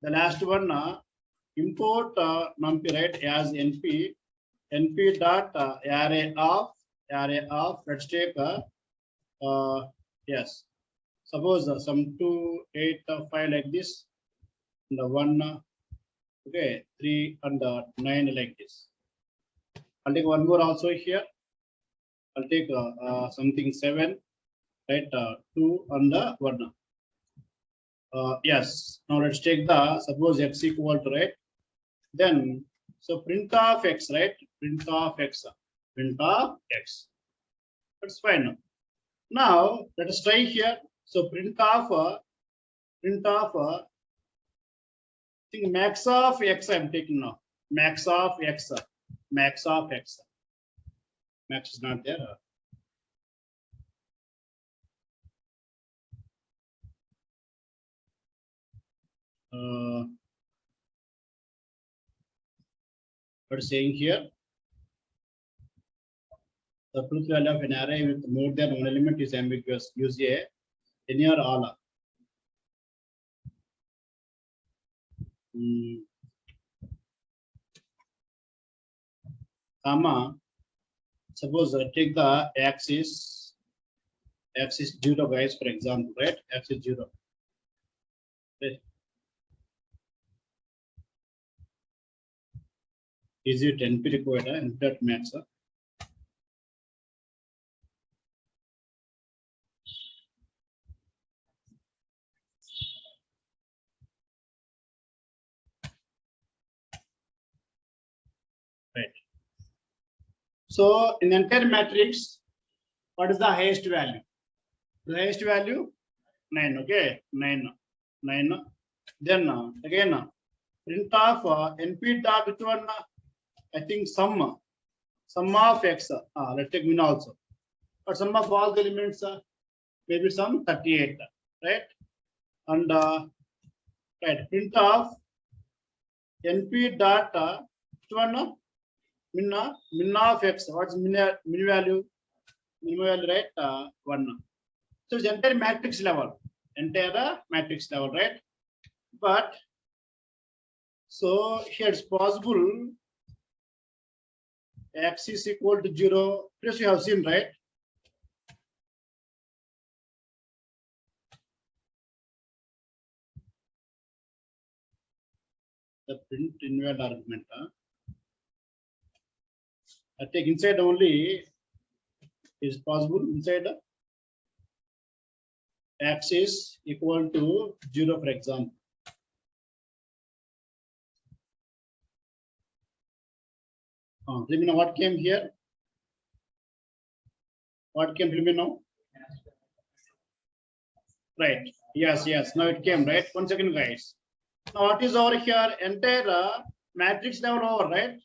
The last one, import numpy, right, as np dot array of, let's take yes, suppose some 2 8 5 like this, and 1 okay 3 and 9 like this. I'll take one more also here. I'll take something 7, right, 2 and 1. Yes, now let's take the, suppose x equal to, right, then so print of x, right, print of x, that's fine. Now let us try here. So print of think max of x I'm taking now. Max of x max is not there. What is saying here? The truth value of an array with more than one element is ambiguous. Use any or all. Comma. Suppose take the axis 0, guys, for example, right? X is 0. Okay. Is it NP required? NP max. Right. So in the entire matrix, what is the highest value? The highest value 9. Okay, 9. Then again print of np dot which one? I think sum of x. Let's take min also. But sum of all the elements, maybe some 38, right? And right, print of np dot which one? Min of x. What's min value? Min value, right? 1. So it's entire matrix level, right? But so here it's possible x is equal to 0. Plus you have seen, right? The print invalid argument. I take inside only is possible inside x is equal to 0, for example. Let me know what came here. What came? Let me know. Right. Yes. Now it came, right? 1 second, guys. Now what is over here? Entire matrix level over, right?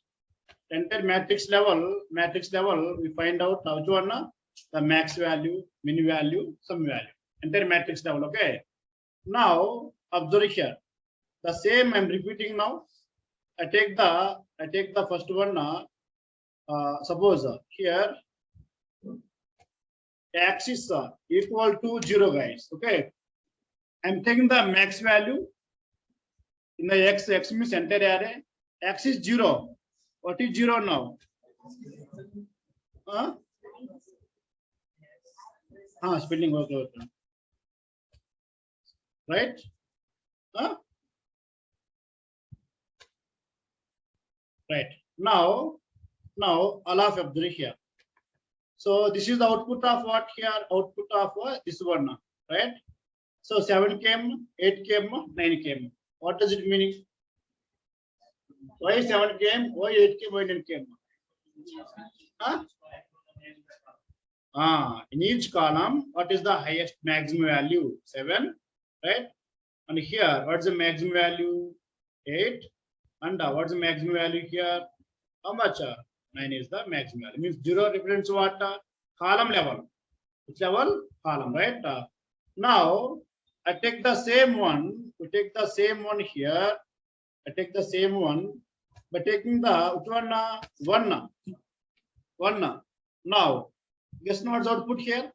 Entire matrix level. We find out which one? The max value, min value, sum value. Entire matrix level. Okay. Now observe here. The same I'm repeating now. I take the first one. Suppose here x is equal to 0, guys. Okay, I'm taking the max value in the x means entire array. X is 0. What is 0 now? Spelling work, right? Right. Now all of observe here. So this is the output of what here? Output of this one, right? So 7 came, 8 came, 9 came. What does it mean? Why 7 came? Why 8 came? Why 9 came? In each column, what is the highest maximum value? 7, right? And here, what's the maximum value? 8. And what's the maximum value here? How much? 9 is the maximum value. Means 0 represents what? Column level. Which level? Column, right? Now I take the same one. We take the same one here. I take the same one by taking the which one? 1. Now guess what's output here?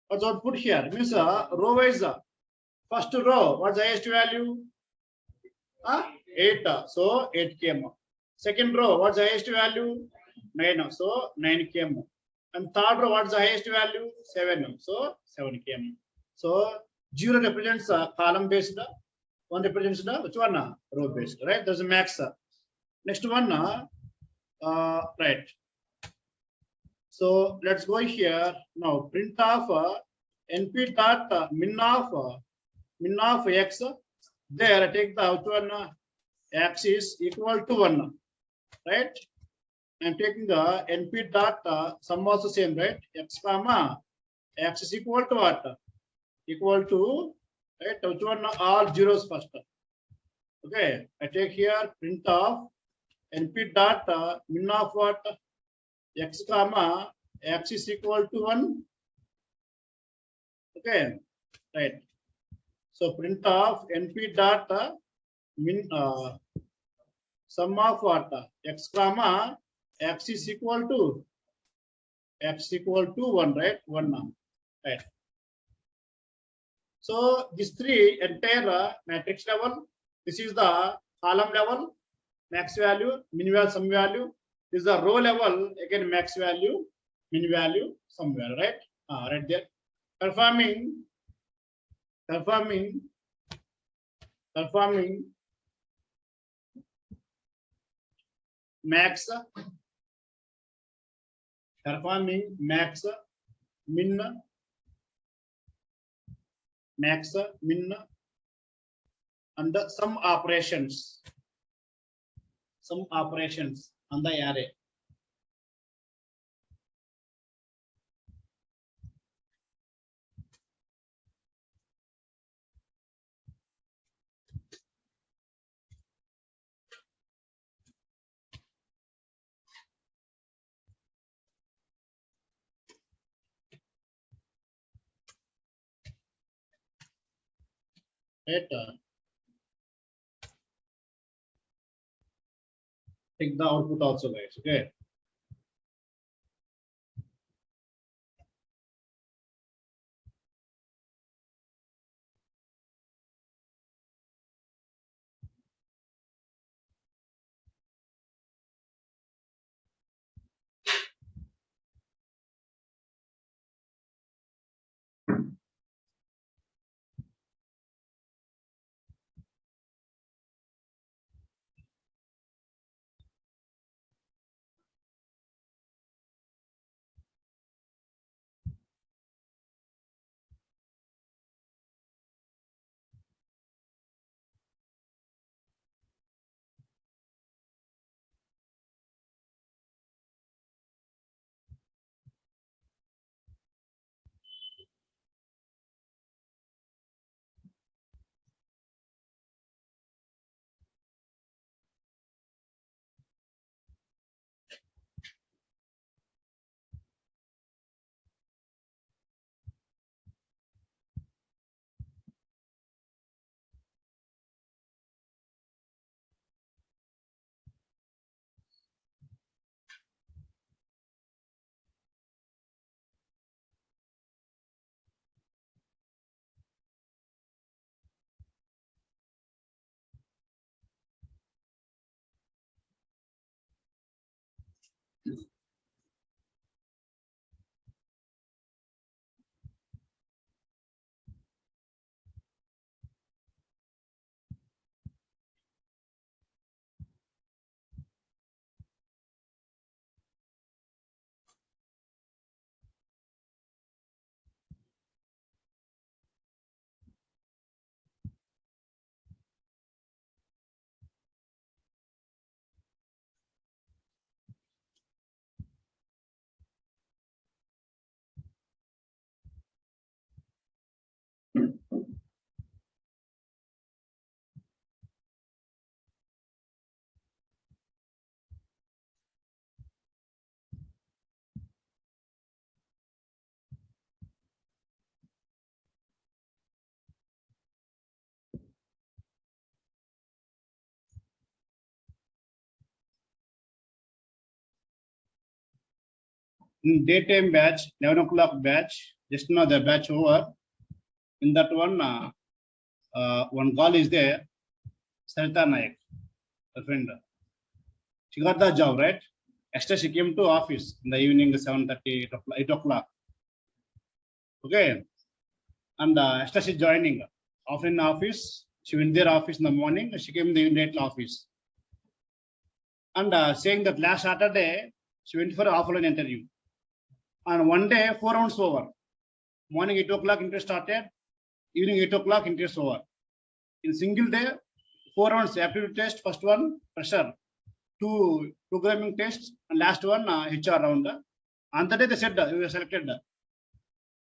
What's output here? Means row wise. First row, what's the highest value? 8. So 8 came. Second row, what's the highest value? 9. So 9 came. And third row, what's the highest value? 7. So 7 came. So 0 represents column based. 1 represents which one? Row based. Right? There's a max. Next one. Right. So let's go here. Now print of np dot min of x. There take the which one x is equal to 1. Right? I'm taking the np dot sum also same, right? X comma x is equal to what? Equal to, right? Which one? All zeros first. Okay. I take here print of np dot min of what? X comma x is equal to 1. Okay. Right. So print of np dot min sum of what? X comma x is equal to 1, right? 1 now. Right. So this 3 entire matrix level, this is the column level, max value, min value, sum value. This is the row level, again max value, min value, sum value, right? Right there. Performing max, min, and the some operations on the array. Right? Take the output also, guys. Okay. In daytime batch, 11 o'clock batch, just now the batch over. In that one, one call is there. Sarita Naik, her friend. She got the job, right? Yesterday she came to office in the evening, 7:30, 8 o'clock. Okay. And yesterday she's joining. Offline office. She went their office in the morning. She came in the evening office. And saying that last Saturday, she went for an offline interview. And one day, 4 rounds over. Morning 8 o'clock, interview started. Evening 8 o'clock, interview over. In single day, 4 rounds aptitude test. First one, pressure. 2 programming tests. And last one, HR round. On the day, they said you were selected.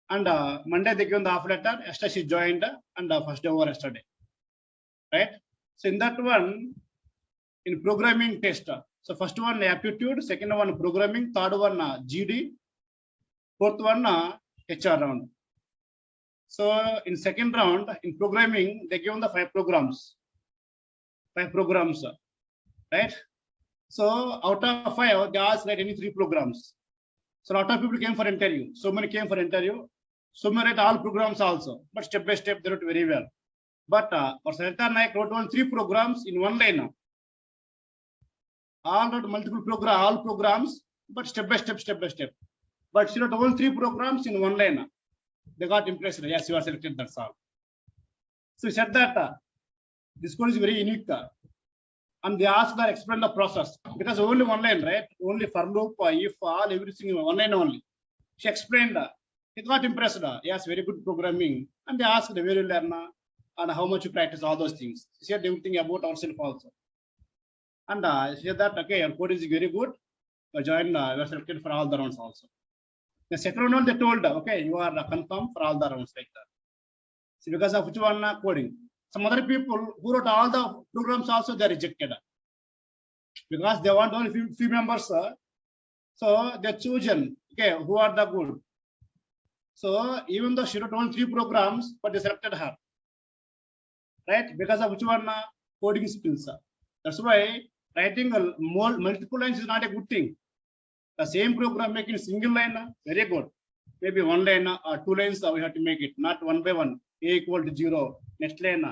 And Monday, they gave the offer letter. Yesterday, she joined. And first day over yesterday. Right? So in that one, in programming test. So first one aptitude, second one programming, third one GD, fourth one HR round. So in second round in programming, they given the 5 programs, right? So out of 5, they asked write any 3 programs. So a lot of people came for interview. So many came for interview. So many write all programs also, but step by step they wrote very well. But for Sarita Naik wrote only 3 programs in one line. All wrote multiple all programs, but step by step. But she wrote only 3 programs in one line. They got impressed. Yes, you are selected. That's all. So he said that this code is very unique. And they asked her explain the process because only one line, right? Only for loop, if all everything one line only. She explained. He got impressed. Yes, very good programming. And they asked where you learn and how much you practice all those things. She said everything about herself also. And she said that okay, your code is very good. Join. You are selected for all the rounds also. The second round they told okay, you are confirmed for all the rounds like that. So because of which one coding. Some other people who wrote all the programs also they rejected because they want only few members. So they chosen okay who are the good. So even though she wrote only 3 programs, but they selected her, right? Because of which one coding skills. That's why writing multiple lines is not a good thing. The same program making single line very good. Maybe one line or 2 lines we have to make it, not one by one. A equal to 0. Next line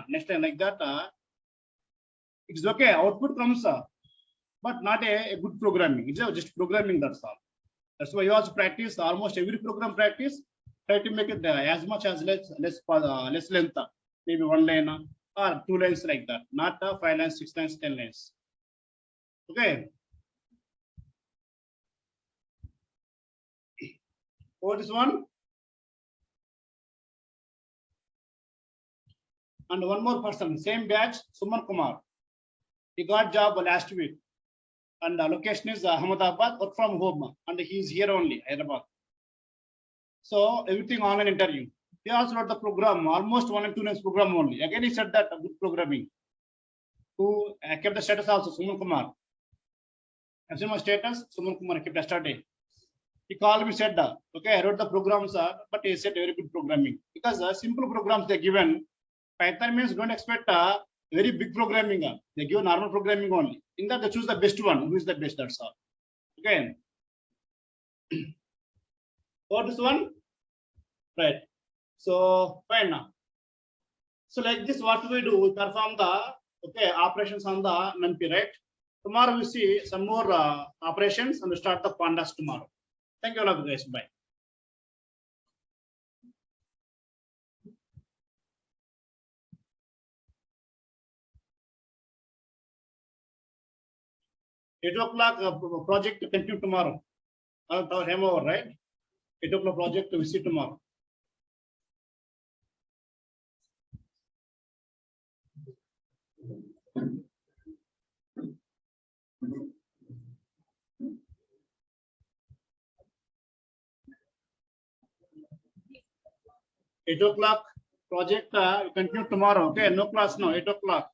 like that. It's okay. Output comes, but not a good programming. It's just programming. That's all. That's why you also practice almost every program practice. Try to make it as much as less length. Maybe 1 line or 2 lines like that. Not 5 lines, 6 lines, 10 lines. Okay. What is one? And one more person, same batch, Suman Kumar. He got job last week. And the location is Ahmedabad, work from home. And he is here only, Hyderabad. So everything online interview. He also wrote the program, almost 1 and 2 lines program only. Again, he said that good programming. Who kept the status also, Suman Kumar. I've seen my status, Suman Kumar kept yesterday. He called me, said, okay, I wrote the programs, but he said very good programming. Because simple programs they're given, Python means don't expect very big programming. They give normal programming only. In that, they choose the best one. Who is the best? That's all. Okay. What is one? Right. So fine now. So like this, what we do? We perform the operations on the NumPy, right? Tomorrow we see some more operations and we start the pandas tomorrow. Thank you all of guys. Bye. Eight o'clock project to continue tomorrow. Our ham over, right? 8 o'clock project we see tomorrow. Eight o'clock project continue tomorrow. Okay, no class now. 8 o'clock.